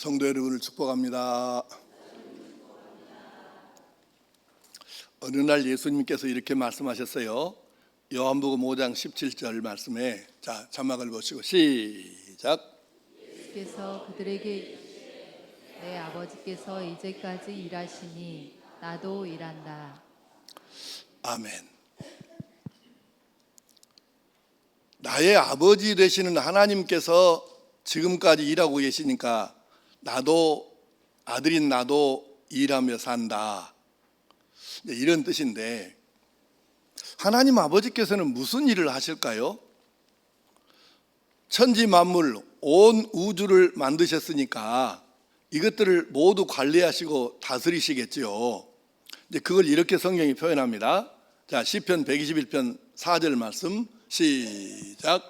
성도 여러분을 축복합니다. 어느 날 예수님께서 이렇게 말씀하셨어요. 요한복음 5장 17절 말씀에 자 자막을 보시고 시작. 예수께서 그들에게 내 아버지께서 이제까지 일하시니 나도 일한다. 아멘. 나의 아버지 되시는 하나님께서 지금까지 일하고 계시니까 나도 아들인 나도 일하며 산다. 이런 뜻인데 하나님 아버지께서는 무슨 일을 하실까요? 천지 만물 온 우주를 만드셨으니까 이것들을 모두 관리하시고 다스리시겠지요. 이제 그걸 이렇게 성경이 표현합니다. 자, 시편 121편 4절 말씀 시작.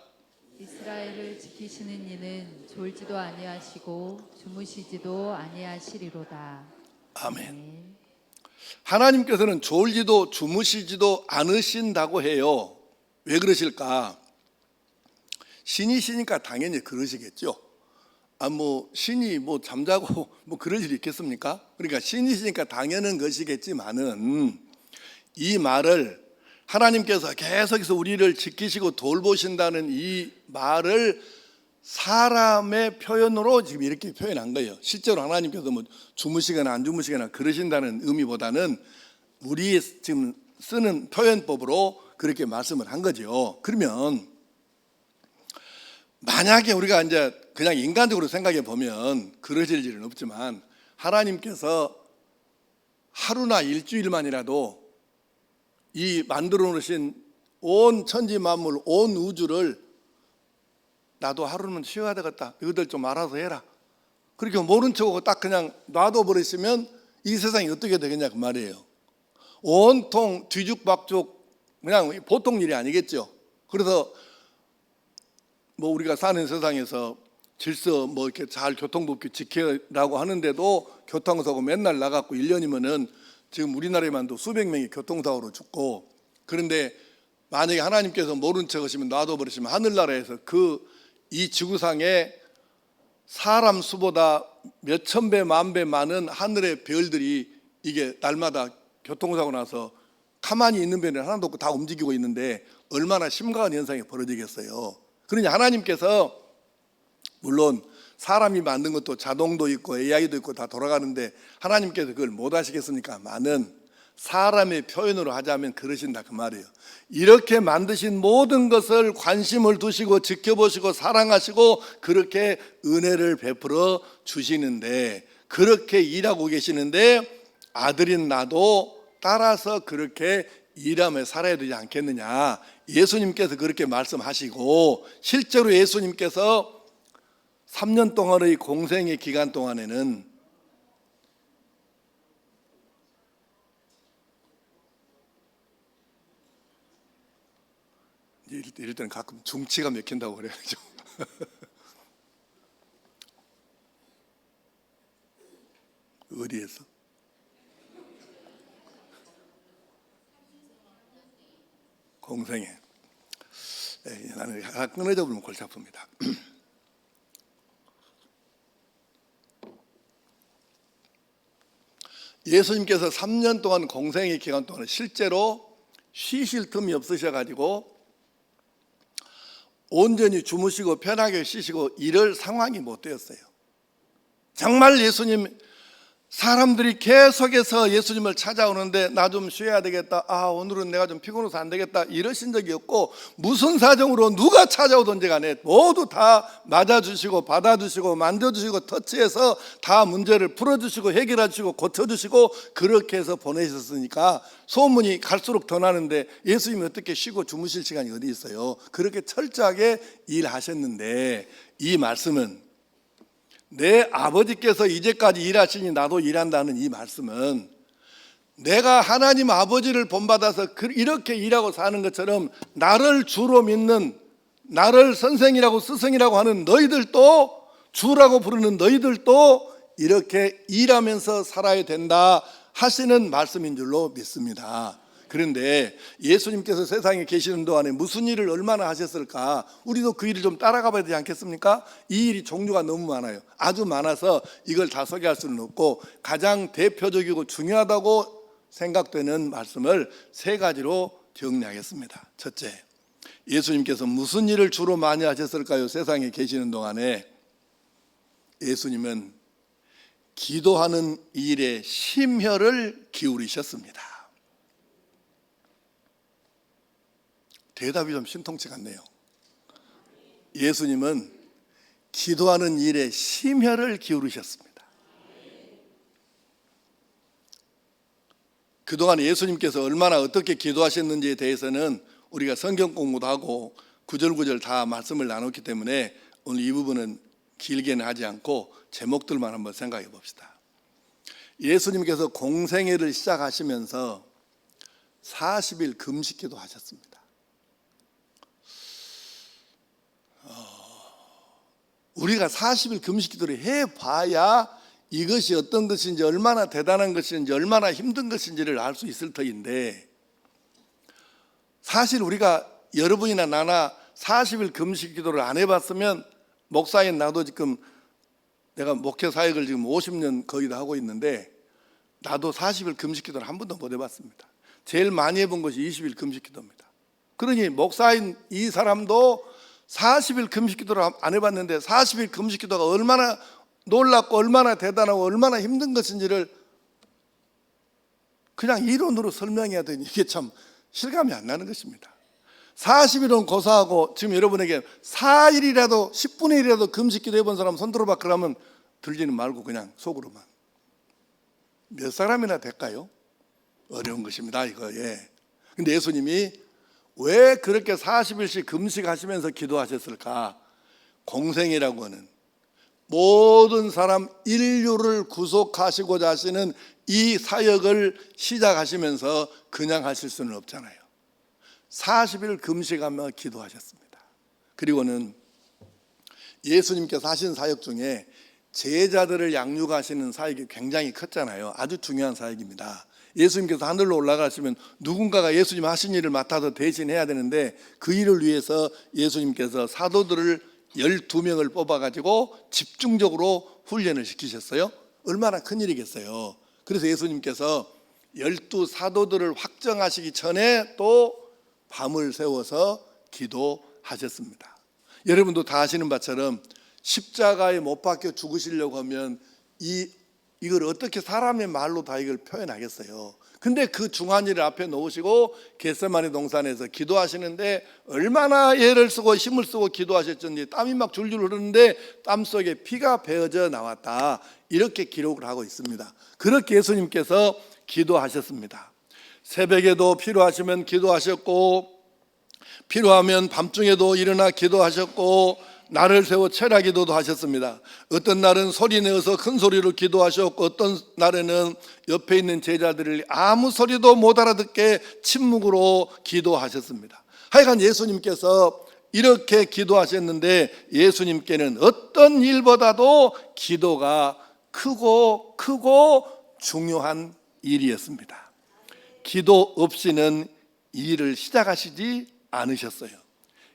이스라엘을 지키시는 이는 졸지도 아니하시고 주무시지도 아니하시리로다. 아멘. 하나님께서는 졸지도 주무시지도 않으신다고 해요. 왜 그러실까? 신이시니까 당연히 그러시겠죠. 신이 잠자고 그럴 일이 있겠습니까? 그러니까 신이시니까 당연한 것이겠지만은 이 말을 하나님께서 계속해서 우리를 지키시고 돌보신다는 이 말을 사람의 표현으로 지금 이렇게 표현한 거예요. 실제로 하나님께서 주무시거나 안 주무시거나 그러신다는 의미보다는 우리 지금 쓰는 표현법으로 그렇게 말씀을 한 거죠. 그러면 만약에 우리가 이제 그냥 인간적으로 생각해 보면 그러실 일은 없지만 하나님께서 하루나 일주일만이라도 이 만들어 놓으신 온 천지 만물 온 우주를 나도 하루는 쉬어야 되겠다, 이것들 좀 알아서 해라, 그렇게 모른 척하고 딱 그냥 놔둬 버리시면 이 세상이 어떻게 되겠냐 그 말이에요. 온통 뒤죽박죽 그냥 보통 일이 아니겠죠. 그래서 우리가 사는 세상에서 질서 이렇게 잘 교통법규 지키라고 하는데도 교통사고 맨날 나갖고 1년이면은 지금 우리나라에만도 수백 명이 교통사고로 죽고, 그런데 만약에 하나님께서 모른 척 하시면 놔둬 버리시면 하늘나라에서 이 지구상에 사람 수보다 몇천 배, 만 배 많은 하늘의 별들이 이게 날마다 교통사고 나서 가만히 있는 별이 하나도 없고 다 움직이고 있는데 얼마나 심각한 현상이 벌어지겠어요. 그러니 하나님께서 물론 사람이 만든 것도 자동도 있고 AI도 있고 다 돌아가는데 하나님께서 그걸 못 하시겠습니까? 많은 사람의 표현으로 하자면 그러신다 그 말이에요. 이렇게 만드신 모든 것을 관심을 두시고 지켜보시고 사랑하시고 그렇게 은혜를 베풀어 주시는데, 그렇게 일하고 계시는데 아들인 나도 따라서 그렇게 일하며 살아야 되지 않겠느냐. 예수님께서 그렇게 말씀하시고, 실제로 예수님께서 3년 동안의 공생의 기간 동안에는 이럴 때는 가끔 중치가 맥힌다고 그래야죠. 어디에서? 공생에. 나는 끊어져 버리면 골치 아픕니다. 예수님께서 3년 동안 공생의 기간 동안 실제로 쉬실 틈이 없으셔가지고 온전히 주무시고 편하게 쉬시고 이럴 상황이 못 되었어요. 정말 예수님, 사람들이 계속해서 예수님을 찾아오는데 나 좀 쉬어야 되겠다, 오늘은 내가 좀 피곤해서 안 되겠다 이러신 적이 없고, 무슨 사정으로 누가 찾아오든지 간에 모두 다 맞아주시고 받아주시고 만져주시고 터치해서 다 문제를 풀어주시고 해결해주시고 고쳐주시고 그렇게 해서 보내셨으니까 소문이 갈수록 더 나는데 예수님이 어떻게 쉬고 주무실 시간이 어디 있어요. 그렇게 철저하게 일하셨는데, 이 말씀은 내 아버지께서 이제까지 일하시니 나도 일한다는 이 말씀은 내가 하나님 아버지를 본받아서 이렇게 일하고 사는 것처럼 나를 주로 믿는, 나를 선생이라고 스승이라고 하는 너희들도, 주라고 부르는 너희들도 이렇게 일하면서 살아야 된다 하시는 말씀인 줄로 믿습니다. 그런데 예수님께서 세상에 계시는 동안에 무슨 일을 얼마나 하셨을까? 우리도 그 일을 좀 따라가 봐야 되지 않겠습니까? 이 일이 종류가 너무 많아요. 아주 많아서 이걸 다 소개할 수는 없고 가장 대표적이고 중요하다고 생각되는 말씀을 세 가지로 정리하겠습니다. 첫째, 예수님께서 무슨 일을 주로 많이 하셨을까요? 세상에 계시는 동안에 예수님은 기도하는 일에 심혈을 기울이셨습니다. 대답이 좀 신통치가 않네요. 예수님은 기도하는 일에 심혈을 기울이셨습니다. 그동안 예수님께서 얼마나 어떻게 기도하셨는지에 대해서는 우리가 성경 공부도 하고 구절구절 다 말씀을 나눴기 때문에 오늘 이 부분은 길게는 하지 않고 제목들만 한번 생각해 봅시다. 예수님께서 공생애를 시작하시면서 40일 금식기도 하셨습니다. 우리가 40일 금식기도를 해봐야 이것이 어떤 것인지, 얼마나 대단한 것인지, 얼마나 힘든 것인지를 알 수 있을 터인데, 사실 우리가 여러분이나 나나 40일 금식기도를 안 해봤으면, 목사인 나도 지금 내가 목회 사역을 지금 50년 거의 다 하고 있는데 나도 40일 금식기도를 한 번도 못 해봤습니다. 제일 많이 해본 것이 20일 금식기도입니다. 그러니 목사인 이 사람도 40일 금식기도를 안 해봤는데 40일 금식기도가 얼마나 놀랍고 얼마나 대단하고 얼마나 힘든 것인지를 그냥 이론으로 설명해야 되니 이게 참 실감이 안 나는 것입니다. 40일은 고사하고 지금 여러분에게 4일이라도 10분의 1이라도 금식기도 해본 사람 손 들어봐. 그러면 들지는 말고 그냥 속으로만. 몇 사람이나 될까요? 어려운 것입니다 이거. 근데 예수님이 왜 그렇게 40일씩 금식하시면서 기도하셨을까? 공생이라고 하는 모든 사람 인류를 구속하시고자 하시는 이 사역을 시작하시면서 그냥 하실 수는 없잖아요. 40일 금식하며 기도하셨습니다. 그리고는 예수님께서 하신 사역 중에 제자들을 양육하시는 사역이 굉장히 컸잖아요. 아주 중요한 사역입니다. 예수님께서 하늘로 올라가시면 누군가가 예수님 하신 일을 맡아서 대신해야 되는데 그 일을 위해서 예수님께서 사도들을 12명을 뽑아가지고 집중적으로 훈련을 시키셨어요. 얼마나 큰 일이겠어요. 그래서 예수님께서 12사도들을 확정하시기 전에 또 밤을 새워서 기도하셨습니다. 여러분도 다 아시는 바처럼 십자가에 못 박혀 죽으시려고 하면 이걸 어떻게 사람의 말로 다 이걸 표현하겠어요. 근데 그 중한 일을 앞에 놓으시고 겟세마네 동산에서 기도하시는데 얼마나 애를 쓰고 힘을 쓰고 기도하셨던지 땀이 막 줄줄 흐르는데 땀 속에 피가 베어져 나왔다. 이렇게 기록을 하고 있습니다. 그렇게 예수님께서 기도하셨습니다. 새벽에도 필요하시면 기도하셨고 필요하면 밤중에도 일어나 기도하셨고 날을 세워 철야 기도도 하셨습니다. 어떤 날은 소리 내어서 큰 소리로 기도하셨고 어떤 날에는 옆에 있는 제자들을 아무 소리도 못 알아듣게 침묵으로 기도하셨습니다. 하여간 예수님께서 이렇게 기도하셨는데 예수님께는 어떤 일보다도 기도가 크고 중요한 일이었습니다. 기도 없이는 일을 시작하시지 않으셨어요.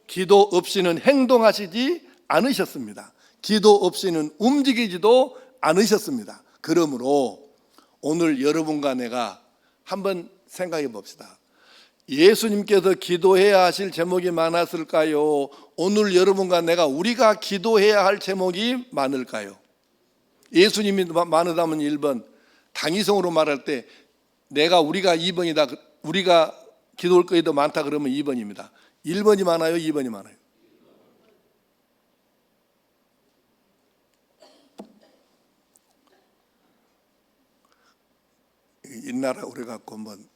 기도 없이는 행동하시지 않으셨습니다. 기도 없이는 움직이지도 않으셨습니다. 그러므로 오늘 여러분과 내가 한번 생각해 봅시다. 예수님께서 기도해야 하실 제목이 많았을까요? 오늘 여러분과 내가 우리가 기도해야 할 제목이 많을까요? 예수님이 많으다면 1번, 당위성으로 말할 때 우리가 2번이다. 우리가 기도할 거에 더 많다 그러면 2번입니다. 1번이 많아요? 2번이 많아요? 인나라 오래 갖고 한번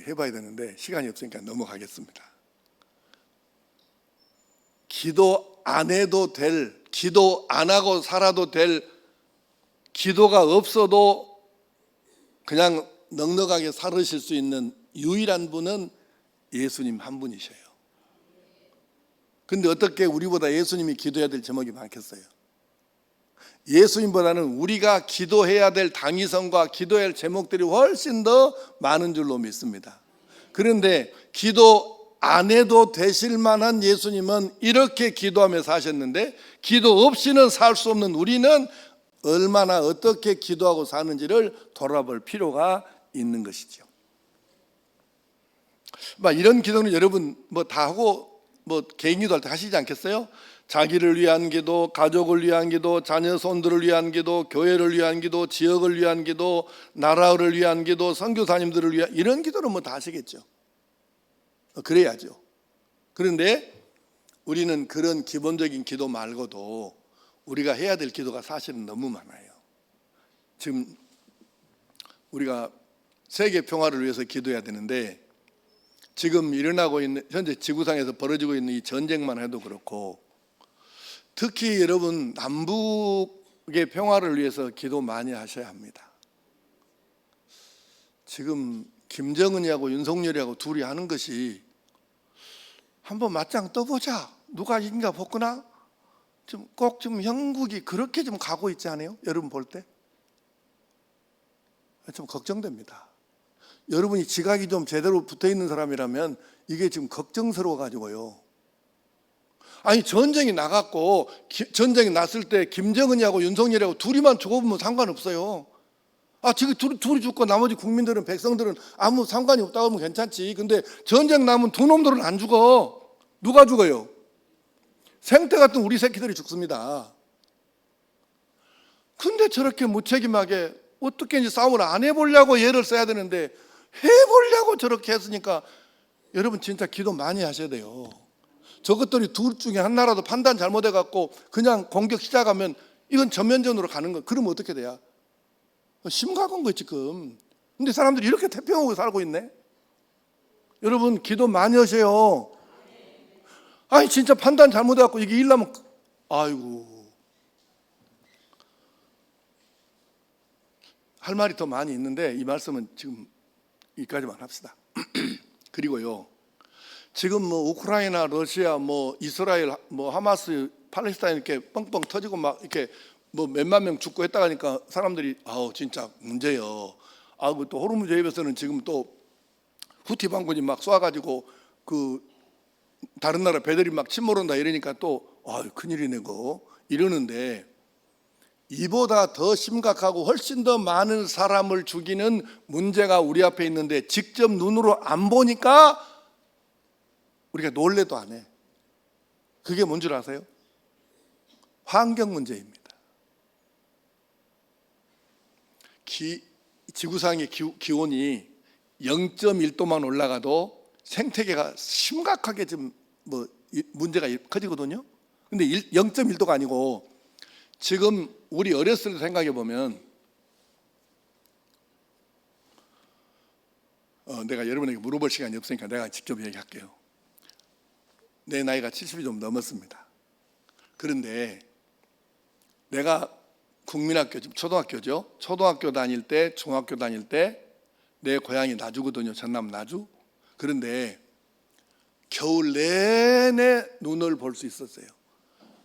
해봐야 되는데 시간이 없으니까 넘어가겠습니다. 기도 안 해도 될, 기도 안 하고 살아도 될, 기도가 없어도 그냥 넉넉하게 살으실 수 있는 유일한 분은 예수님 한 분이셔요. 근데 어떻게 우리보다 예수님이 기도해야 될 제목이 많겠어요? 예수님보다는 우리가 기도해야 될 당위성과 기도해야 할 제목들이 훨씬 더 많은 줄로 믿습니다. 그런데 기도 안 해도 되실 만한 예수님은 이렇게 기도하며 사셨는데 기도 없이는 살 수 없는 우리는 얼마나 어떻게 기도하고 사는지를 돌아볼 필요가 있는 것이죠. 이런 기도는 여러분 다 하고 개인 기도할 때 하시지 않겠어요? 자기를 위한 기도, 가족을 위한 기도, 자녀 손들을 위한 기도, 교회를 위한 기도, 지역을 위한 기도, 나라를 위한 기도, 선교사님들을 위한 이런 기도는 다 하시겠죠. 그래야죠. 그런데 우리는 그런 기본적인 기도 말고도 우리가 해야 될 기도가 사실은 너무 많아요. 지금 우리가 세계 평화를 위해서 기도해야 되는데 지금 일어나고 있는 현재 지구상에서 벌어지고 있는 이 전쟁만 해도 그렇고 특히 여러분 남북의 평화를 위해서 기도 많이 하셔야 합니다. 지금 김정은이하고 윤석열이하고 둘이 하는 것이 한번 맞짱 떠보자. 누가 이긴가 보거나 꼭 좀 형국이 그렇게 좀 가고 있지 않아요? 여러분 볼 때? 좀 걱정됩니다. 여러분이 지각이 좀 제대로 붙어 있는 사람이라면 이게 지금 걱정스러워 가지고요. 아니 전쟁이 나갔고 전쟁이 났을 때 김정은이하고 윤석열이하고 둘이만 죽어보면 상관없어요. 지금 둘이 죽고 나머지 국민들은 백성들은 아무 상관이 없다고 하면 괜찮지. 근데 전쟁 나면 두 놈들은 안 죽어. 누가 죽어요? 생태 같은 우리 새끼들이 죽습니다. 근데 저렇게 무책임하게 어떻게 이제 싸움을 안 해보려고 예를 써야 되는데 해보려고 저렇게 했으니까 여러분 진짜 기도 많이 하셔야 돼요. 저것들이 둘 중에 하나라도 판단 잘못해갖고 그냥 공격 시작하면 이건 전면전으로 가는 거. 그러면 어떻게 돼요? 심각한 거 지금. 근데 사람들이 이렇게 태평하게 살고 있네. 여러분 기도 많이 하세요. 진짜 판단 잘못해갖고 이게 일나면 아이고 할 말이 더 많이 있는데 이 말씀은 지금 여기까지만 합시다. 그리고요 지금 우크라이나, 러시아, 이스라엘, 하마스, 팔레스타인 이렇게 뻥뻥 터지고 막 이렇게 몇만 명 죽고 했다 하니까 사람들이 진짜 문제요. 또 호르무즈 해협에서는 지금 또 후티 반군이 막 쏴가지고 다른 나라 배들이 막 침몰한다 이러니까 또 큰일이네 고 이러는데 이보다 더 심각하고 훨씬 더 많은 사람을 죽이는 문제가 우리 앞에 있는데 직접 눈으로 안 보니까 우리가 놀래도 안 해. 그게 뭔 줄 아세요? 환경 문제입니다. 지구상의 기온이 0.1도만 올라가도 생태계가 심각하게 지금 문제가 커지거든요. 근데 0.1도가 아니고 지금 우리 어렸을 때 생각해 보면 내가 여러분에게 물어볼 시간이 없으니까 내가 직접 얘기할게요. 내 나이가 70이 좀 넘었습니다. 그런데 내가 국민학교, 지금 초등학교죠. 초등학교 다닐 때, 중학교 다닐 때 내 고향이 나주거든요. 전남 나주. 그런데 겨울 내내 눈을 볼 수 있었어요.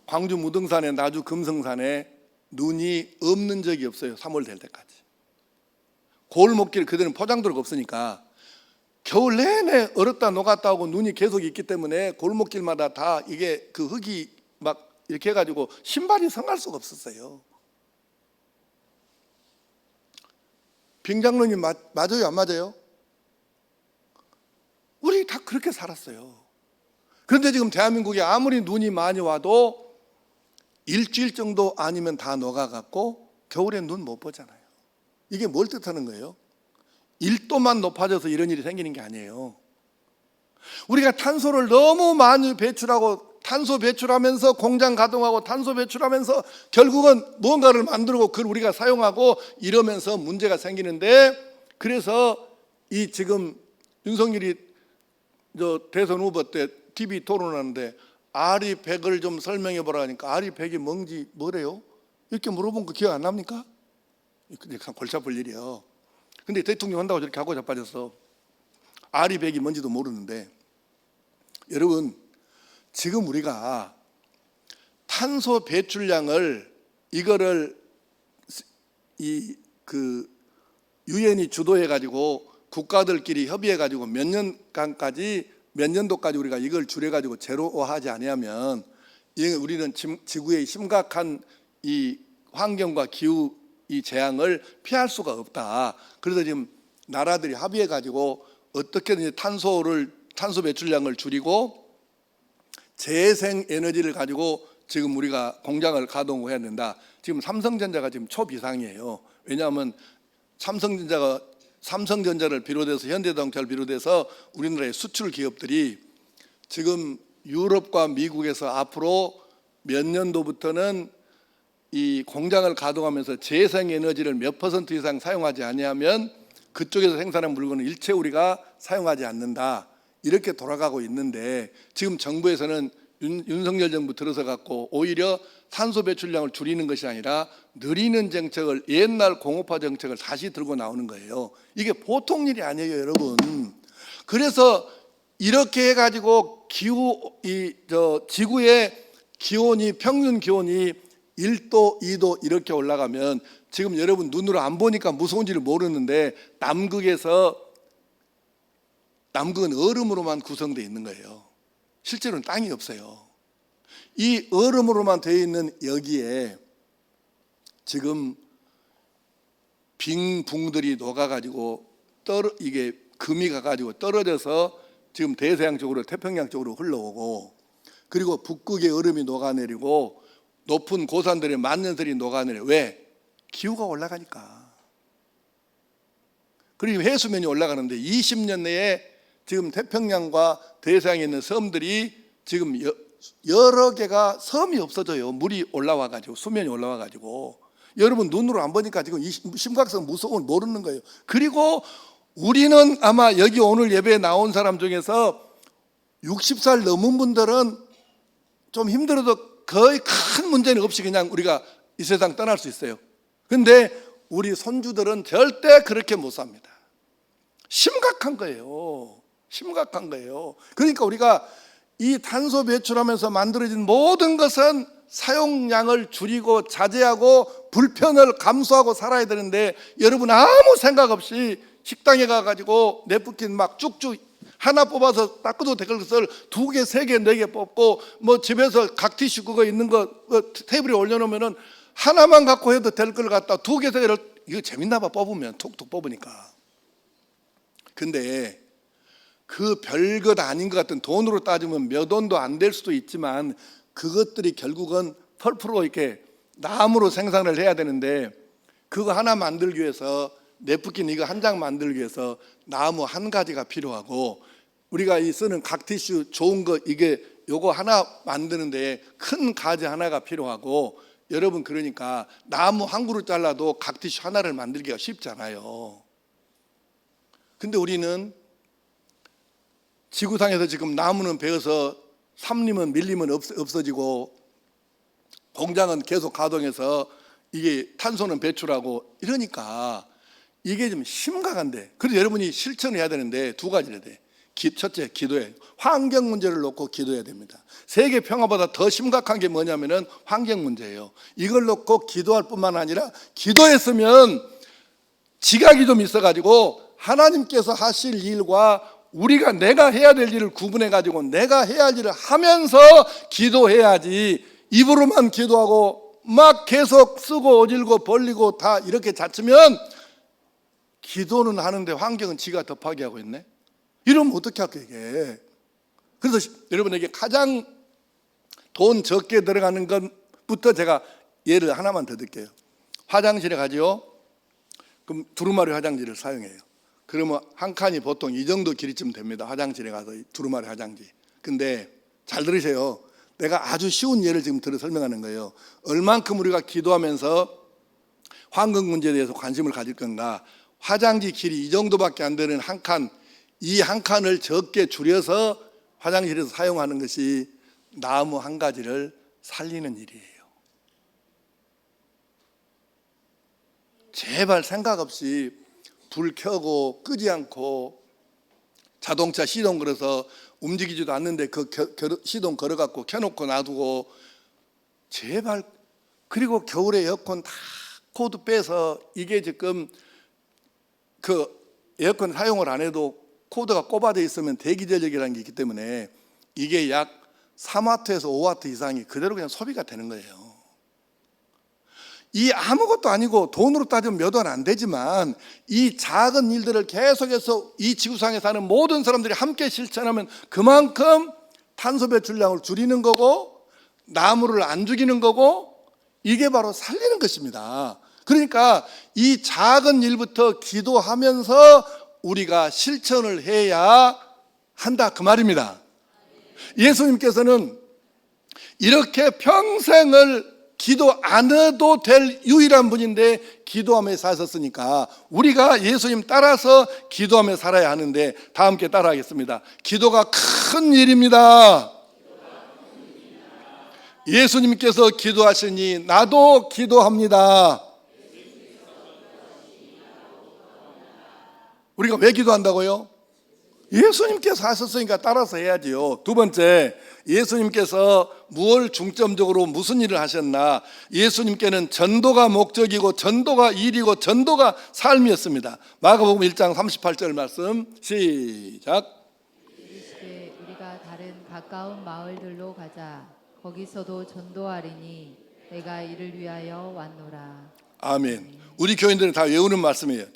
광주 무등산에, 나주 금성산에 눈이 없는 적이 없어요. 3월 될 때까지. 골목길 그대는 포장도로가 없으니까 겨울 내내 얼었다 녹았다 하고 눈이 계속 있기 때문에 골목길마다 다 이게 흙이 막 이렇게 해가지고 신발이 성할 수가 없었어요. 빙장로님 맞아요 안 맞아요? 우리 다 그렇게 살았어요. 그런데 지금 대한민국에 아무리 눈이 많이 와도 일주일 정도 아니면 다 녹아갖고 겨울엔 눈 못 보잖아요. 이게 뭘 뜻하는 거예요? 1도만 높아져서 이런 일이 생기는 게 아니에요. 우리가 탄소를 너무 많이 배출하고 탄소 배출하면서 공장 가동하고 탄소 배출하면서 결국은 무언가를 만들고 그걸 우리가 사용하고 이러면서 문제가 생기는데 그래서 이 지금 윤석열이 대선 후보 때 TV 토론하는데 아리100을 좀 설명해 보라 하니까 아리100이 뭔지 뭐래요? 이렇게 물어본 거 기억 안 납니까? 근데 골치 아플 일이에요. 근데 대통령 한다고 저렇게 하고 자빠졌어. 아리100이 뭔지도 모르는데 여러분 지금 우리가 탄소 배출량을 이거를 유엔이 주도해 가지고 국가들끼리 협의해 가지고 몇 년도까지 우리가 이걸 줄여 가지고 제로화하지 아니하면 우리는 지구의 심각한 이 환경과 기후 이 재앙을 피할 수가 없다. 그래서 지금 나라들이 합의해 가지고 어떻게든 탄소 배출량을 줄이고 재생 에너지를 가지고 지금 우리가 공장을 가동해야 된다. 지금 삼성전자가 지금 초비상이에요. 왜냐하면 삼성전자를 비롯해서 현대자동차를 비롯해서 우리나라의 수출 기업들이 지금 유럽과 미국에서 앞으로 몇 년도부터는 이 공장을 가동하면서 재생에너지를 몇 % 이상 사용하지 아니하면 그쪽에서 생산한 물건은 일체 우리가 사용하지 않는다. 이렇게 돌아가고 있는데 지금 정부에서는 윤석열 정부 들어서 갖고 오히려 탄소 배출량을 줄이는 것이 아니라 늘리는 정책을, 옛날 공업화 정책을 다시 들고 나오는 거예요. 이게 보통 일이 아니에요, 여러분. 그래서 이렇게 해가지고 지구의 기온이, 평균 기온이 1도, 2도 이렇게 올라가면 지금 여러분 눈으로 안 보니까 무서운지를 모르는데 남극은 얼음으로만 구성되어 있는 거예요. 실제로는 땅이 없어요. 이 얼음으로만 되어 있는 여기에 지금 빙붕들이 녹아가지고 이게 금이 가가지고 떨어져서 지금 대서양 쪽으로, 태평양 쪽으로 흘러오고, 그리고 북극의 얼음이 녹아내리고 높은 고산들의 만년설이 녹아내려. 왜? 기후가 올라가니까. 그리고 해수면이 올라가는데 20년 내에 지금 태평양과 대서양에 있는 섬들이 지금 여러 개가 섬이 없어져요. 물이 올라와가지고, 수면이 올라와가지고. 여러분 눈으로 안 보니까 지금 이 심각성, 무서움을 모르는 거예요. 그리고 우리는 아마 여기 오늘 예배에 나온 사람 중에서 60살 넘은 분들은 좀 힘들어도 거의 큰 문제는 없이 그냥 우리가 이 세상 떠날 수 있어요. 근데 우리 손주들은 절대 그렇게 못 삽니다. 심각한 거예요. 심각한 거예요. 그러니까 우리가 이 탄소 배출하면서 만들어진 모든 것은 사용량을 줄이고 자제하고 불편을 감수하고 살아야 되는데, 여러분 아무 생각 없이 식당에 가가지고 냅킨 막 쭉쭉 하나 뽑아서 닦아도 될 것을 2개, 3개, 4개 뽑고, 뭐 집에서 각 티슈 그거 있는 거 테이블에 올려놓으면은 하나만 갖고 해도 될 걸 갖다 2개, 3개를, 이거 재밌나 봐, 뽑으면 톡톡 뽑으니까. 근데 그 별것 아닌 것 같은, 돈으로 따지면 몇 원도 안 될 수도 있지만 그것들이 결국은 펄프로 이렇게 나무로 생산을 해야 되는데, 그거 하나 만들기 위해서, 냅킨 이거 한 장 만들기 위해서 나무 한 가지가 필요하고, 우리가 이 쓰는 각 티슈 좋은 거 이게 요거 하나 만드는데 큰 가지 하나가 필요하고, 여러분 그러니까 나무 한 그루 잘라도 각 티슈 하나를 만들기가 쉽잖아요. 근데 우리는 지구상에서 지금 나무는 베어서 삼리면 밀리면 없어지고, 공장은 계속 가동해서 이게 탄소는 배출하고 이러니까 이게 좀 심각한데, 그래서 여러분이 실천을 해야 되는데 2가지를 해야 돼. 첫째, 기도해. 환경 문제를 놓고 기도해야 됩니다. 세계 평화보다 더 심각한 게 뭐냐면은 환경 문제예요. 이걸 놓고 기도할 뿐만 아니라, 기도했으면 지각이 좀 있어가지고 하나님께서 하실 일과 내가 해야 될 일을 구분해가지고 내가 해야 할 일을 하면서 기도해야지, 입으로만 기도하고 막 계속 쓰고 어질고 벌리고 다 이렇게 자치면 기도는 하는데 환경은 지가 더 파괴하고 있네. 이러면 어떻게 할까 이게. 그래서 여러분에게 가장 돈 적게 들어가는 것부터 제가 예를 하나만 더 드릴게요. 화장실에 가지요. 그럼 두루마리 화장지를 사용해요. 그러면 한 칸이 보통 이 정도 길이쯤 됩니다. 화장실에 가서 두루마리 화장지. 근데 잘 들으세요. 내가 아주 쉬운 예를 지금 들어 설명하는 거예요. 얼만큼 우리가 기도하면서 환경 문제에 대해서 관심을 가질 건가. 화장지 길이 이 정도밖에 안 되는 한 칸, 이 한 칸을 적게 줄여서 화장실에서 사용하는 것이 나무 한 가지를 살리는 일이에요. 제발 생각 없이 불 켜고 끄지 않고 자동차 시동 걸어서 움직이지도 않는데 그 시동 걸어갖고 켜놓고 놔두고, 제발. 그리고 겨울에 에어컨 다 코드 빼서, 이게 지금 그 에어컨 사용을 안 해도 코드가 꼽아져 있으면 대기 전력이라는 게 있기 때문에 이게 약 3와트에서 5와트 이상이 그대로 그냥 소비가 되는 거예요. 이 아무것도 아니고 돈으로 따지면 몇 원 안 되지만 이 작은 일들을 계속해서 이 지구상에 사는 모든 사람들이 함께 실천하면 그만큼 탄소 배출량을 줄이는 거고 나무를 안 죽이는 거고 이게 바로 살리는 것입니다. 그러니까 이 작은 일부터 기도하면서 우리가 실천을 해야 한다 그 말입니다. 예수님께서는 이렇게 평생을 기도 안 해도 될 유일한 분인데 기도하며 사셨으니까 우리가 예수님 따라서 기도하며 살아야 하는데 다 함께 따라하겠습니다. 기도가 큰 일입니다. 예수님께서 기도하시니 나도 기도합니다. 우리가 왜 기도한다고요? 예수님께서 하셨으니까 따라서 해야지요. 두 번째, 예수님께서 무엇을 중점적으로 무슨 일을 하셨나? 예수님께는 전도가 목적이고 전도가 일이고 전도가 삶이었습니다. 마가복음 1장 38절 말씀 시작. 이르시되 우리가 다른 가까운 마을들로 가자. 거기서도 전도하리니 내가 이를 위하여 왔노라. 아멘. 우리 교인들은 다 외우는 말씀이에요.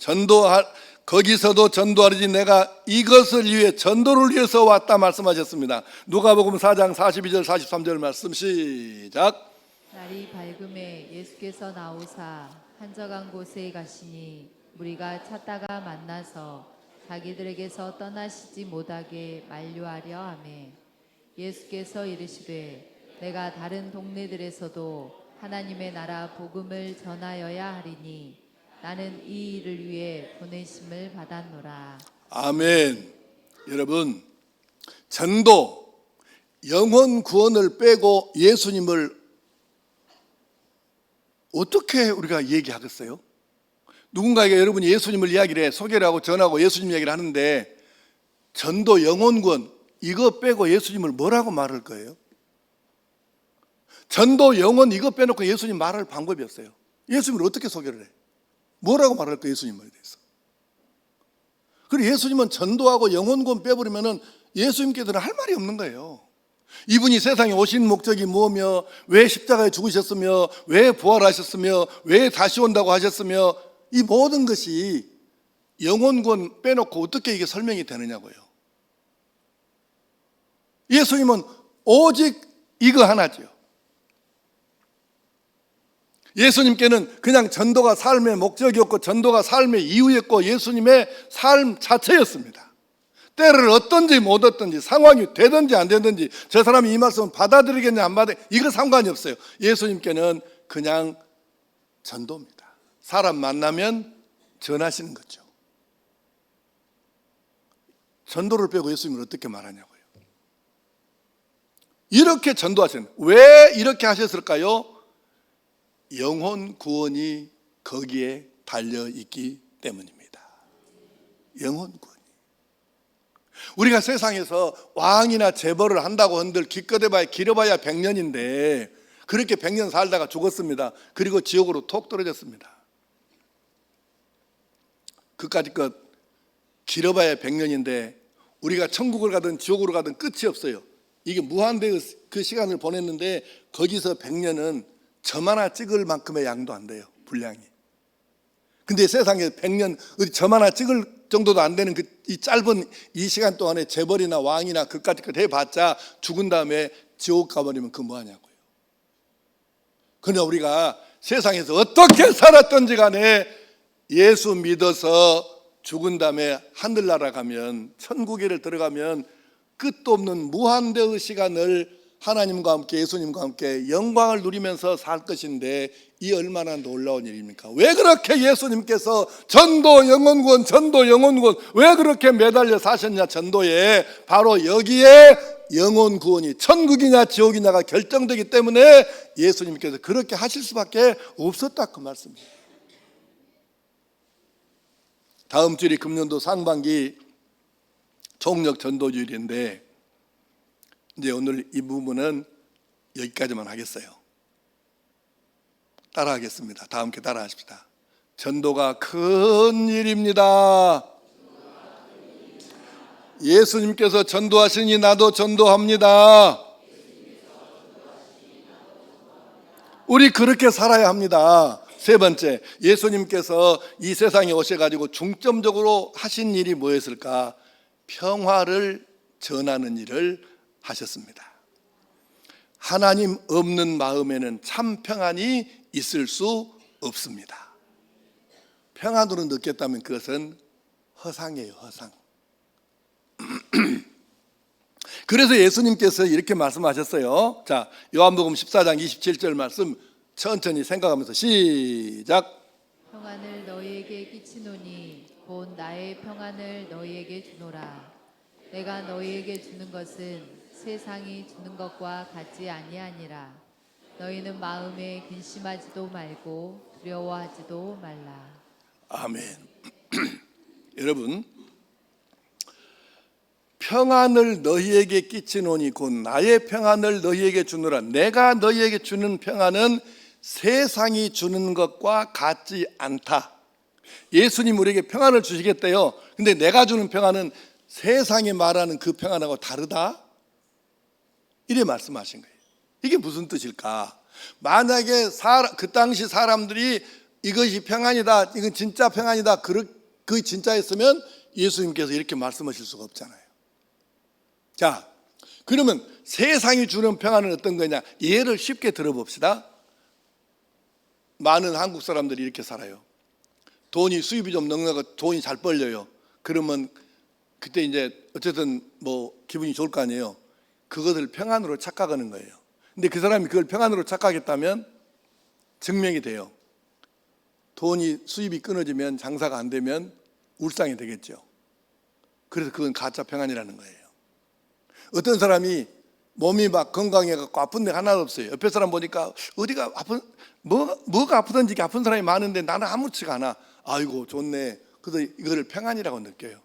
거기서도 전도하리니 내가 이것을 위해 전도를 위해서 왔다 말씀하셨습니다. 누가복음 4장 42절 43절 말씀 시작. 날이 밝음에 예수께서 나오사 한적한 곳에 가시니 무리가 찾다가 만나서 자기들에게서 떠나시지 못하게 만류하려 하매 예수께서 이르시되 내가 다른 동네들에서도 하나님의 나라 복음을 전하여야 하리니 나는 이 일을 위해 보내심을 받았노라. 아멘. 여러분, 전도, 영혼 구원을 빼고 예수님을 어떻게 우리가 얘기하겠어요? 누군가에게 여러분이 예수님을 이야기를 해 소개를 하고 전하고 예수님 이야기를 하는데 전도, 영혼 구원 이거 빼고 예수님을 뭐라고 말할 거예요? 전도, 영혼 이거 빼놓고 예수님 말할 방법이 없어요. 예수님을 어떻게 소개를 해? 뭐라고 말할 거예요? 예수님에 대해서. 그리고 예수님은 전도하고 영혼 구원 빼버리면은 예수님께서는 할 말이 없는 거예요. 이분이 세상에 오신 목적이 뭐며 왜 십자가에 죽으셨으며 왜 부활하셨으며 왜 다시 온다고 하셨으며 이 모든 것이 영혼 구원 빼놓고 어떻게 이게 설명이 되느냐고요. 예수님은 오직 이거 하나죠. 예수님께는 그냥 전도가 삶의 목적이었고 전도가 삶의 이유였고 예수님의 삶 자체였습니다. 때를 얻든지 못 얻든지 상황이 되든지 안 되든지 저 사람이 이 말씀을 받아들이겠냐 안 받아 이거 상관이 없어요. 예수님께는 그냥 전도입니다. 사람 만나면 전하시는 거죠. 전도를 빼고 예수님을 어떻게 말하냐고요. 이렇게 전도하시는 왜 이렇게 하셨을까요? 영혼 구원이 거기에 달려있기 때문입니다. 영혼 구원이. 우리가 세상에서 왕이나 재벌을 한다고 한들 기껏해봐야 길어봐야 100년인데 그렇게 100년 살다가 죽었습니다. 그리고 지옥으로 톡 떨어졌습니다. 그까짓 것 길어봐야 100년인데 우리가 천국을 가든 지옥으로 가든 끝이 없어요. 이게 무한대의 그 시간을 보냈는데 거기서 100년은 점 하나 찍을 만큼의 양도 안 돼요. 분량이. 근데 세상에 100년 점 하나 찍을 정도도 안 되는 이 짧은 이 시간 동안에 재벌이나 왕이나 그까짓 것 해봤자 죽은 다음에 지옥 가버리면 그 뭐하냐고요. 그러나 우리가 세상에서 어떻게 살았던지 간에 예수 믿어서 죽은 다음에 하늘나라 가면 천국에를 들어가면 끝도 없는 무한대의 시간을 하나님과 함께 예수님과 함께 영광을 누리면서 살 것인데 이 얼마나 놀라운 일입니까? 왜 그렇게 예수님께서 전도 영혼구원 전도 영혼구원 왜 그렇게 매달려 사셨냐? 전도에 바로 여기에 영혼구원이 천국이냐 지옥이냐가 결정되기 때문에 예수님께서 그렇게 하실 수밖에 없었다 그 말씀입니다. 다음 주일이 금년도 상반기 총력 전도주일인데 이제 오늘 이 부분은 여기까지만 하겠어요. 따라하겠습니다. 다 함께 따라하십시다. 전도가 큰 일입니다. 예수님께서 전도하시니 나도 전도합니다. 우리 그렇게 살아야 합니다. 세 번째, 예수님께서 이 세상에 오셔가지고 중점적으로 하신 일이 뭐였을까? 평화를 전하는 일을 하셨습니다. 하나님 없는 마음에는 참 평안이 있을 수 없습니다. 평안으로 느꼈다면 그것은 허상이에요, 허상. 그래서 예수님께서 이렇게 말씀하셨어요. 자, 요한복음 14장 27절 말씀 천천히 생각하면서 시작. 평안을 너희에게 끼치노니 곧 나의 평안을 너희에게 주노라. 내가 너희에게 주는 것은 세상이 주는 것과 같지 아니하니라. 너희는 마음에 근심하지도 말고 두려워하지도 말라. 아멘. 여러분, 평안을 너희에게 끼치노니 곧 나의 평안을 너희에게 주노라. 내가 너희에게 주는 평안은 세상이 주는 것과 같지 않다. 예수님 우리에게 평안을 주시겠대요. 근데 내가 주는 평안은 세상이 말하는 그 평안하고 다르다. 이래 말씀하신 거예요. 이게 무슨 뜻일까? 만약에 그 당시 사람들이 이것이 평안이다, 이건 진짜 평안이다, 그 진짜였으면 예수님께서 이렇게 말씀하실 수가 없잖아요. 자, 그러면 세상이 주는 평안은 어떤 거냐? 예를 쉽게 들어봅시다. 많은 한국 사람들이 이렇게 살아요. 돈이 수입이 좀 넉넉하고 돈이 잘 벌려요. 그러면 그때 이제 어쨌든 뭐 기분이 좋을 거 아니에요. 그것을 평안으로 착각하는 거예요. 근데 그 사람이 그걸 평안으로 착각했다면 증명이 돼요. 돈이 수입이 끊어지면 장사가 안 되면 울상이 되겠죠. 그래서 그건 가짜 평안이라는 거예요. 어떤 사람이 몸이 막 건강해갖고 아픈 데 하나도 없어요. 옆에 사람 보니까 어디가 아픈 뭐가 아프든지 아픈 사람이 많은데 나는 아무렇지가 않아. 아이고 좋네. 그래서 이거를 평안이라고 느껴요.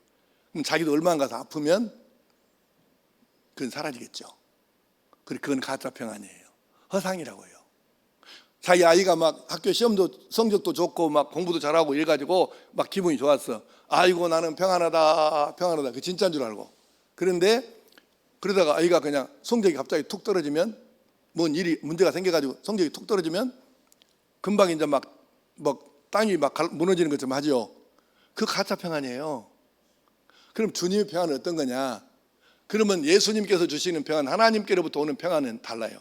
그럼 자기도 얼마 가서 아프면 그건 사라지겠죠. 그건 가짜 평안이에요. 허상이라고요. 자기 아이가 막 학교 시험도 성적도 좋고 막 공부도 잘하고 이래가지고 막 기분이 좋았어. 아이고 나는 평안하다 평안하다. 그 진짜인 줄 알고. 그런데 그러다가 아이가 그냥 성적이 갑자기 툭 떨어지면 뭔 일이 문제가 생겨가지고 성적이 툭 떨어지면 금방 이제 막 땅이 막 무너지는 것처럼 하죠. 그 가짜 평안이에요. 그럼 주님의 평안은 어떤 거냐? 그러면 예수님께서 주시는 평안, 하나님께로부터 오는 평안은 달라요.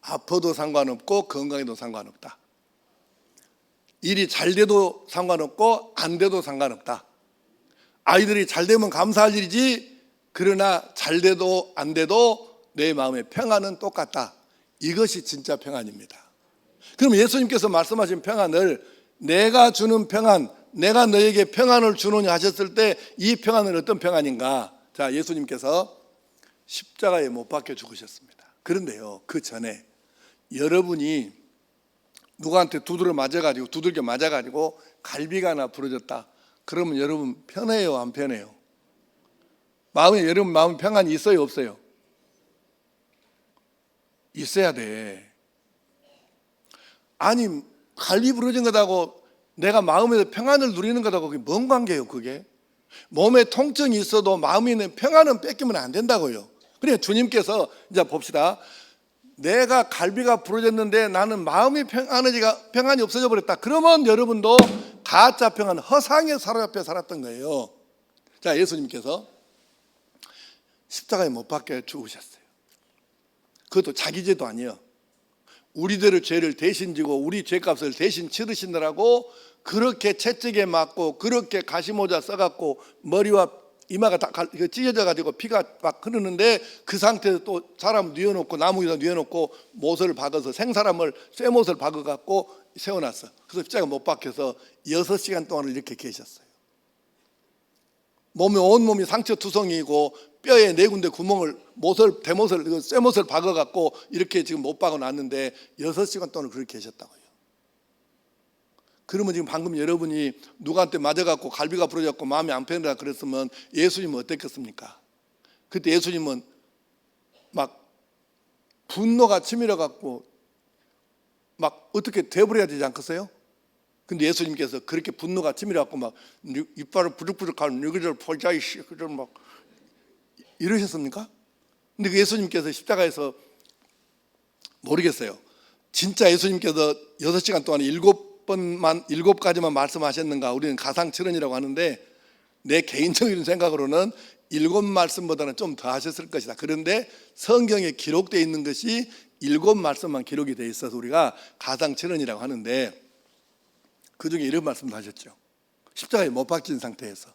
아파도 상관없고 건강해도 상관없다. 일이 잘 돼도 상관없고 안 돼도 상관없다. 아이들이 잘 되면 감사할 일이지, 그러나 잘 돼도 안 돼도 내 마음의 평안은 똑같다. 이것이 진짜 평안입니다. 그럼 예수님께서 말씀하신 평안을 내가 주는 평안, 내가 너에게 평안을 주노냐 하셨을 때 이 평안은 어떤 평안인가? 자, 예수님께서 십자가에 못 박혀 죽으셨습니다. 그런데요, 그 전에 여러분이 누구한테 두들겨 맞아가지고 갈비가 하나 부러졌다. 그러면 여러분 편해요, 안 편해요? 여러분 마음에 평안이 있어요, 없어요? 있어야 돼. 아니 갈비 부러진 거다고 내가 마음에서 평안을 누리는 거다고 그게 뭔 관계예요, 그게? 몸에 통증이 있어도 마음에 있는 평안은 뺏기면 안 된다고요. 그러니까 주님께서 이제 봅시다. 내가 갈비가 부러졌는데 나는 마음이 평안이 없어져 버렸다. 그러면 여러분도 가짜 평안, 허상에 사로잡혀 살았던 거예요. 자, 예수님께서 십자가에 못 박혀 죽으셨어요. 그것도 자기 죄도 아니에요. 우리들의 죄를 대신 지고 우리 죄값을 대신 치르시느라고 그렇게 채찍에 맞고 그렇게 가시모자 써갖고 머리와 이마가 다 찢어져 가지고 피가 막 흐르는데 그 상태에서 또 사람 뉘어놓고 나무 위에다 뉘어놓고 못을 박아서 생사람을 쇠못을 박아갖고 세워놨어. 그래서 십자가 못 박혀서 6시간 동안 이렇게 계셨어요. 온몸이 상처투성이고 뼈에 4군데 구멍을 쇠못을 박아갖고 이렇게 지금 못 박아놨는데 6시간 동안 그렇게 계셨다고요. 그러면 지금 방금 여러분이 누구한테 맞아갖고 갈비가 부러졌고 마음이 안 편하다 그랬으면 예수님은 어땠겠습니까? 그때 예수님은 막 분노가 치밀어갖고 막 어떻게 돼버려야 되지 않겠어요? 근데 예수님께서 그렇게 분노가 치밀어갖고 막 이빨을 부룩부룩하는 너희들 폴자이씨 그런 막 이러셨습니까? 근데 그 예수님께서 십자가에서 모르겠어요. 진짜 예수님께서 6시간 동안 7가지만 말씀하셨는가? 우리는 가상칠언이라고 하는데 내 개인적인 생각으로는 7말씀보다는 좀 더 하셨을 것이다. 그런데 성경에 기록되어 있는 것이 7말씀만 기록이 되어 있어서 우리가 가상칠언이라고 하는데 그 중에 이런 말씀도 하셨죠. 십자가에 못 박힌 상태에서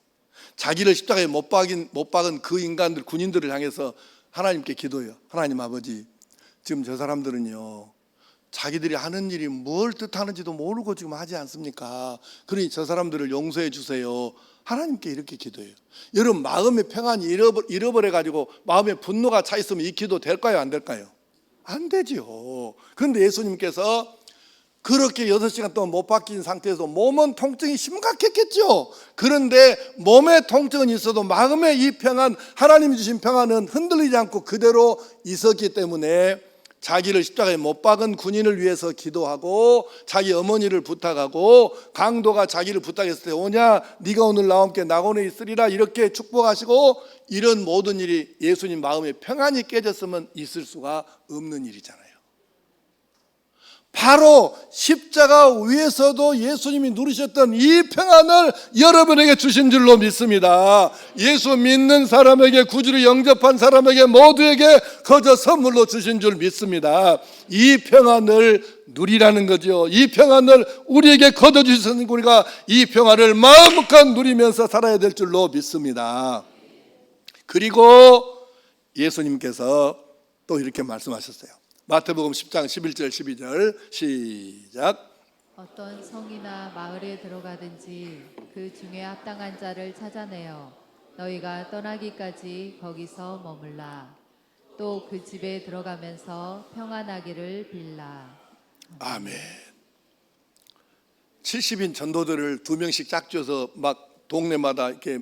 자기를 십자가에 못 박은 그 인간들, 군인들을 향해서 하나님께 기도해요. 하나님 아버지, 지금 저 사람들은요 자기들이 하는 일이 뭘 뜻하는지도 모르고 지금 하지 않습니까? 그러니 저 사람들을 용서해 주세요. 하나님께 이렇게 기도해요. 여러분 마음의 평안이 잃어버려가지고 마음에 분노가 차 있으면 이 기도 될까요? 안 될까요? 안 되지요. 그런데 예수님께서 그렇게 6시간 동안 못 박힌 상태에서 몸은 통증이 심각했겠죠. 그런데 몸에 통증은 있어도 마음의 이 평안, 하나님이 주신 평안은 흔들리지 않고 그대로 있었기 때문에 자기를 십자가에 못 박은 군인을 위해서 기도하고 자기 어머니를 부탁하고 강도가 자기를 부탁했을 때 오냐 네가 오늘 나와 함께 낙원에 있으리라 이렇게 축복하시고 이런 모든 일이 예수님 마음에 평안이 깨졌으면 있을 수가 없는 일이잖아요. 바로 십자가 위에서도 예수님이 누리셨던 이 평안을 여러분에게 주신 줄로 믿습니다. 예수 믿는 사람에게, 구주를 영접한 사람에게 모두에게 거저 선물로 주신 줄 믿습니다. 이 평안을 누리라는 거죠. 이 평안을 우리에게 거둬 주셨으니 우리가 이 평안을 마음껏 누리면서 살아야 될 줄로 믿습니다. 그리고 예수님께서 또 이렇게 말씀하셨어요. 마태복음 10장 11절 12절 시작. 어떤 성이나 마을에 들어가든지 그 중에 합당한 자를 찾아내어 너희가 떠나기까지 거기서 머물라. 또 그 집에 들어가면서 평안하기를 빌라. 아멘. 70인 전도들을 2명씩 짝줘서 막 동네마다 이렇게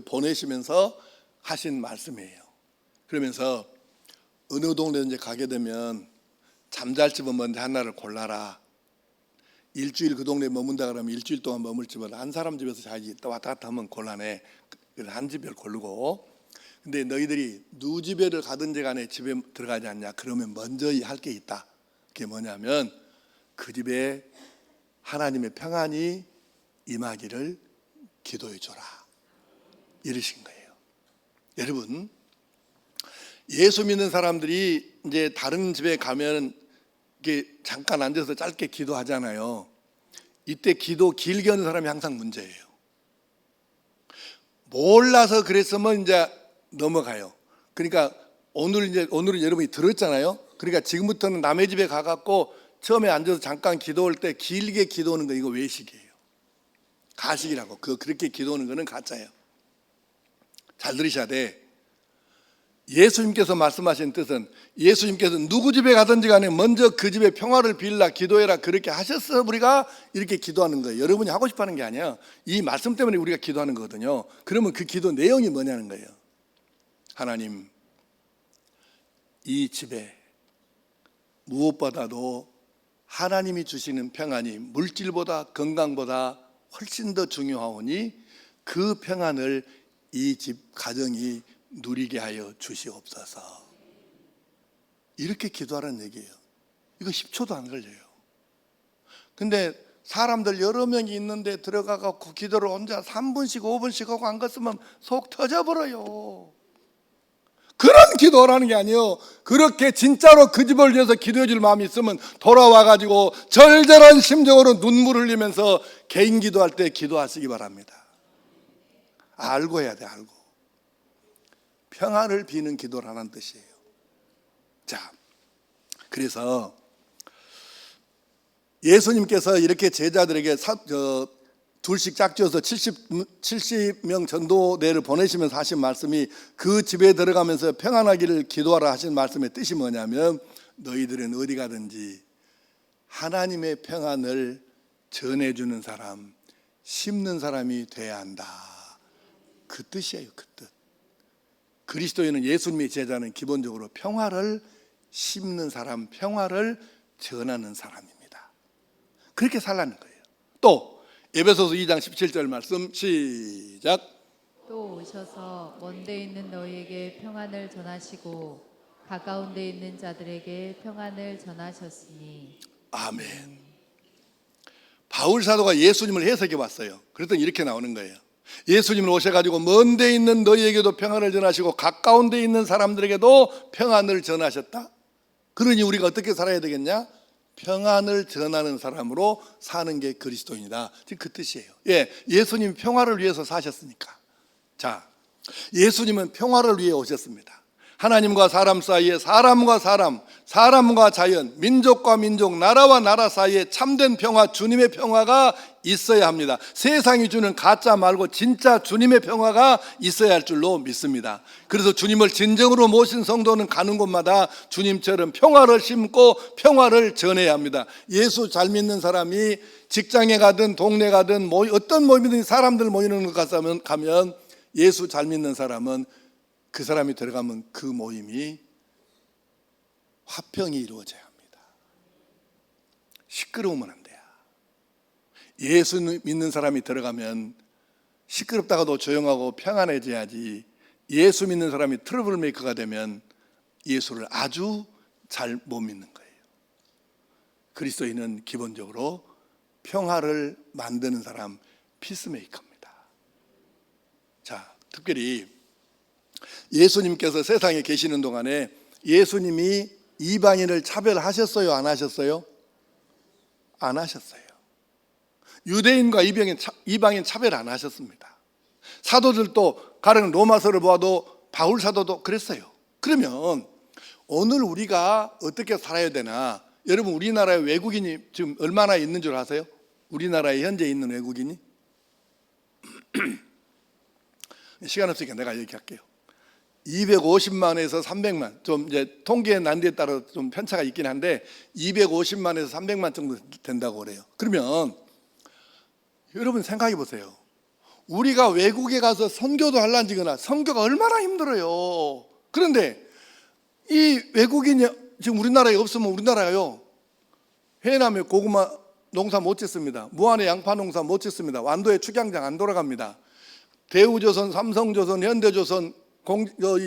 보내시면서 하신 말씀이에요. 그러면서 어느 동네든지 가게 되면 잠잘 집은 먼저 하나를 골라라. 일주일 그 동네에 머문다 그러면 일주일 동안 머물 집은 한 사람 집에서 자기 왔다 갔다 하면 곤란해. 그래서 한 집을 고르고, 근데 너희들이 누 집에를 가든지 간에 집에 들어가지 않냐? 그러면 먼저 할 게 있다. 그게 뭐냐면 그 집에 하나님의 평안이 임하기를 기도해 줘라. 이러신 거예요. 여러분, 예수 믿는 사람들이 이제 다른 집에 가면 이게 잠깐 앉아서 짧게 기도하잖아요. 이때 기도 길게 하는 사람이 항상 문제예요. 몰라서 그랬으면 이제 넘어가요. 그러니까 오늘은 여러분이 들었잖아요. 그러니까 지금부터는 남의 집에 가갖고 처음에 앉아서 잠깐 기도할 때 길게 기도하는 거 이거 외식이에요. 가식이라고. 그렇게 기도하는 거는 가짜예요. 잘 들으셔야 돼. 예수님께서 말씀하신 뜻은 예수님께서 누구 집에 가든지 간에 먼저 그 집에 평화를 빌라 기도해라 그렇게 하셨어. 우리가 이렇게 기도하는 거예요. 여러분이 하고 싶어 하는 게 아니야. 이 말씀 때문에 우리가 기도하는 거거든요. 그러면 그 기도 내용이 뭐냐는 거예요. 하나님, 이 집에 무엇보다도 하나님이 주시는 평안이 물질보다 건강보다 훨씬 더 중요하오니 그 평안을 이 집 가정이 누리게 하여 주시옵소서. 이렇게 기도하라는 얘기예요. 이거 10초도 안 걸려요. 근데 사람들 여러 명이 있는데 들어가서 기도를 혼자 3분씩 5분씩 하고 안 갔으면 속 터져버려요. 그런 기도라는 게 아니에요. 그렇게 진짜로 그 집을 위해서 기도해 줄 마음이 있으면 돌아와가지고 절절한 심정으로 눈물 흘리면서 개인 기도할 때 기도하시기 바랍니다. 알고 해야 돼. 알고. 평안을 비는 기도라는 뜻이에요. 자, 그래서 예수님께서 이렇게 제자들에게 둘씩 짝지어서 70명 전도대를 보내시면서 하신 말씀이 그 집에 들어가면서 평안하기를 기도하라 하신 말씀의 뜻이 뭐냐면 너희들은 어디 가든지 하나님의 평안을 전해주는 사람, 심는 사람이 돼야 한다. 그 뜻이에요. 그 뜻. 그리스도인은 예수님의 제자는 기본적으로 평화를 심는 사람, 평화를 전하는 사람입니다. 그렇게 살라는 거예요. 또 에베소서 2장 17절 말씀 시작. 또 오셔서 먼데 있는 너희에게 평안을 전하시고 가까운 데 있는 자들에게 평안을 전하셨으니. 아멘. 바울 사도가 예수님을 해석해 봤어요. 그랬더니 이렇게 나오는 거예요. 예수님을 오셔가지고 먼 데 있는 너희에게도 평안을 전하시고 가까운 데 있는 사람들에게도 평안을 전하셨다. 그러니 우리가 어떻게 살아야 되겠냐? 평안을 전하는 사람으로 사는 게 그리스도인이다. 지금 그 뜻이에요. 예, 예수님 평화를 위해서 사셨으니까. 자, 예수님은 평화를 위해 오셨습니다. 하나님과 사람 사이에, 사람과 사람, 사람과 자연, 민족과 민족, 나라와 나라 사이에 참된 평화, 주님의 평화가 있어야 합니다. 세상이 주는 가짜 말고 진짜 주님의 평화가 있어야 할 줄로 믿습니다. 그래서 주님을 진정으로 모신 성도는 가는 곳마다 주님처럼 평화를 심고 평화를 전해야 합니다. 예수 잘 믿는 사람이 직장에 가든 동네 가든 어떤 모임이든 사람들 모이는 곳 가면 예수 잘 믿는 사람은 그 사람이 들어가면 그 모임이 화평이 이루어져야 합니다. 시끄러우면 안 돼요. 예수 믿는 사람이 들어가면 시끄럽다가도 조용하고 평안해져야지. 예수 믿는 사람이 트러블 메이커가 되면 예수를 아주 잘 못 믿는 거예요. 그리스도인은 기본적으로 평화를 만드는 사람, 피스메이커입니다. 자, 특별히 예수님께서 세상에 계시는 동안에 예수님이 이방인을 차별하셨어요? 안 하셨어요? 안 하셨어요. 유대인과 이방인 차별 안 하셨습니다. 사도들도 가령 로마서를 보아도 바울 사도도 그랬어요. 그러면 오늘 우리가 어떻게 살아야 되나? 여러분, 우리나라에 외국인이 지금 얼마나 있는 줄 아세요? 우리나라에 현재 있는 외국인이? 시간 없으니까 내가 얘기할게요. 250만에서 300만, 좀 이제 통계의 난이도에 따라 좀 편차가 있긴 한데 250만에서 300만 정도 된다고 그래요. 그러면 여러분 생각해 보세요. 우리가 외국에 가서 선교도 할란지거나 선교가 얼마나 힘들어요. 그런데 이 외국인이 지금 우리나라에 없으면 우리나라요, 해남에 고구마 농사 못 짓습니다. 무안에 양파 농사 못 짓습니다. 완도에 축양장 안 돌아갑니다. 대우조선, 삼성조선, 현대조선,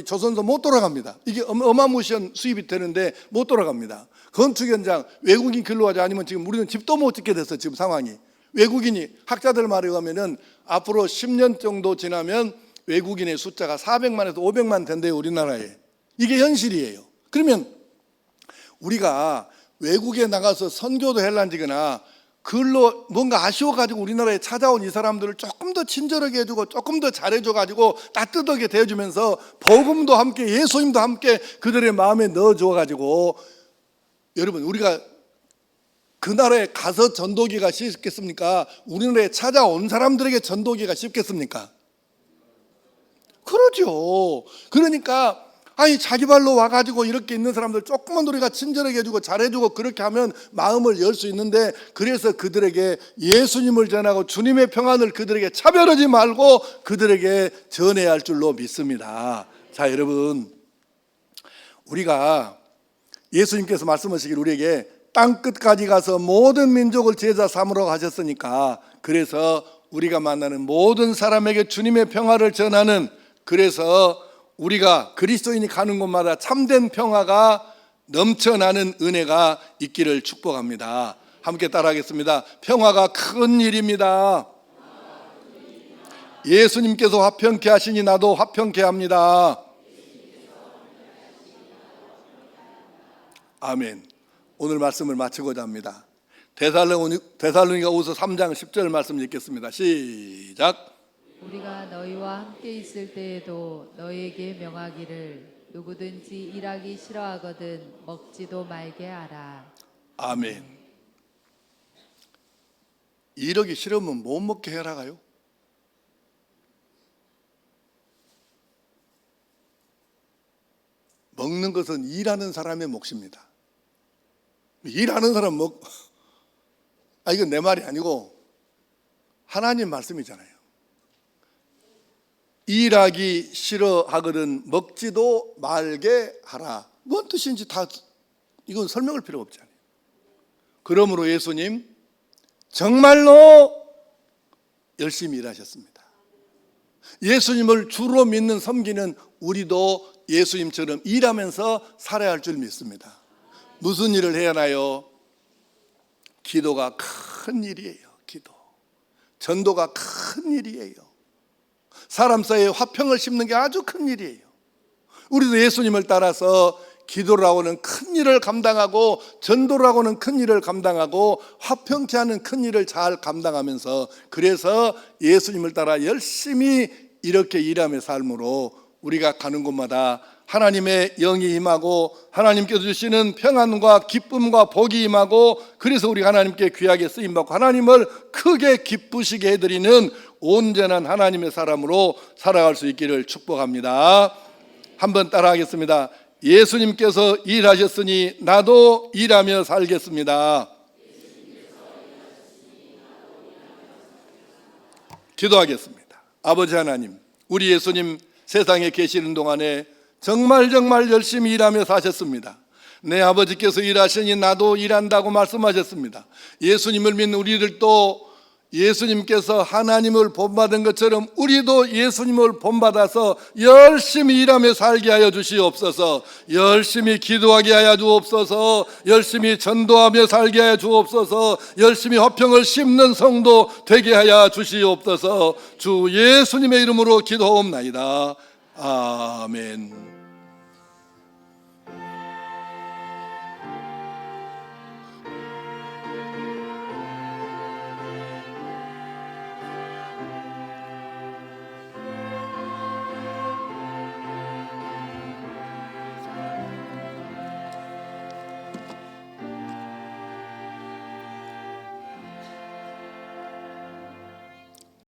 조선소 못 돌아갑니다. 이게 어마무시한 수입이 되는데 못 돌아갑니다. 건축 현장 외국인 근로하지 않으면 지금 우리는 집도 못 짓게 됐어. 지금 상황이. 외국인이, 학자들 말에 의하면 앞으로 10년 정도 지나면 외국인의 숫자가 400만에서 500만 된대요, 우리나라에. 이게 현실이에요. 그러면 우리가 외국에 나가서 선교도 할란지거나 글로 뭔가 아쉬워가지고 우리나라에 찾아온 이 사람들을 조금 더 친절하게 해주고 조금 더 잘해줘가지고 따뜻하게 대해주면서 복음도 함께 예수님도 함께 그들의 마음에 넣어줘가지고, 여러분, 우리가 그 나라에 가서 전도기가 쉽겠습니까? 우리나라에 찾아온 사람들에게 전도기가 쉽겠습니까? 그러죠. 그러니까 아니, 자기 발로 와가지고 이렇게 있는 사람들 조금만 우리가 친절하게 해주고 잘해주고 그렇게 하면 마음을 열 수 있는데, 그래서 그들에게 예수님을 전하고 주님의 평안을 그들에게 차별하지 말고 그들에게 전해야 할 줄로 믿습니다. 자, 여러분, 우리가 예수님께서 말씀하시길 우리에게 땅 끝까지 가서 모든 민족을 제자 삼으러 가셨으니까, 그래서 우리가 만나는 모든 사람에게 주님의 평화를 전하는, 그래서 우리가 그리스도인이 가는 곳마다 참된 평화가 넘쳐나는 은혜가 있기를 축복합니다. 함께 따라하겠습니다. 평화가 큰 일입니다. 예수님께서 화평케 하시니 나도 화평케 합니다. 아멘. 오늘 말씀을 마치고자 합니다. 데살로니가후서 3장 10절 말씀 읽겠습니다. 시작. 우리가 너희와 함께 있을 때에도 너희에게 명하기를 누구든지 일하기 싫어하거든 먹지도 말게 하라. 아멘. 일하기 싫으면 못 먹게 해라가요? 먹는 것은 일하는 사람의 몫입니다. 일하는 사람 이건 내 말이 아니고 하나님 말씀이잖아요. 일하기 싫어하거든 먹지도 말게 하라. 뭔 뜻인지 다 이건 설명할 필요가 없잖아요. 그러므로 예수님, 정말로 열심히 일하셨습니다. 예수님을 주로 믿는 섬기는 우리도 예수님처럼 일하면서 살아야 할 줄 믿습니다. 무슨 일을 해야 하나요? 기도가 큰 일이에요. 기도. 전도가 큰 일이에요. 사람 사이에 화평을 심는 게 아주 큰 일이에요. 우리도 예수님을 따라서 기도라고는 큰 일을 감당하고 전도라고는 큰 일을 감당하고 화평케 하는 큰 일을 잘 감당하면서, 그래서 예수님을 따라 열심히 이렇게 일하며 삶으로 우리가 가는 곳마다 하나님의 영이 임하고 하나님께서 주시는 평안과 기쁨과 복이 임하고, 그래서 우리 하나님께 귀하게 쓰임받고 하나님을 크게 기쁘시게 해드리는 온전한 하나님의 사람으로 살아갈 수 있기를 축복합니다. 한번 따라하겠습니다. 예수님께서 일하셨으니 나도 일하며 살겠습니다. 기도하겠습니다. 아버지 하나님, 우리 예수님 세상에 계시는 동안에 정말 열심히 일하며 사셨습니다. 내 아버지께서 일하시니 나도 일한다고 말씀하셨습니다. 예수님을 믿는 우리들도 예수님께서 하나님을 본받은 것처럼 우리도 예수님을 본받아서 열심히 일하며 살게 하여 주시옵소서. 열심히 기도하게 하여 주옵소서. 열심히 전도하며 살게 하여 주옵소서. 열심히 화평을 심는 성도 되게 하여 주시옵소서. 주 예수님의 이름으로 기도하옵나이다. 아멘.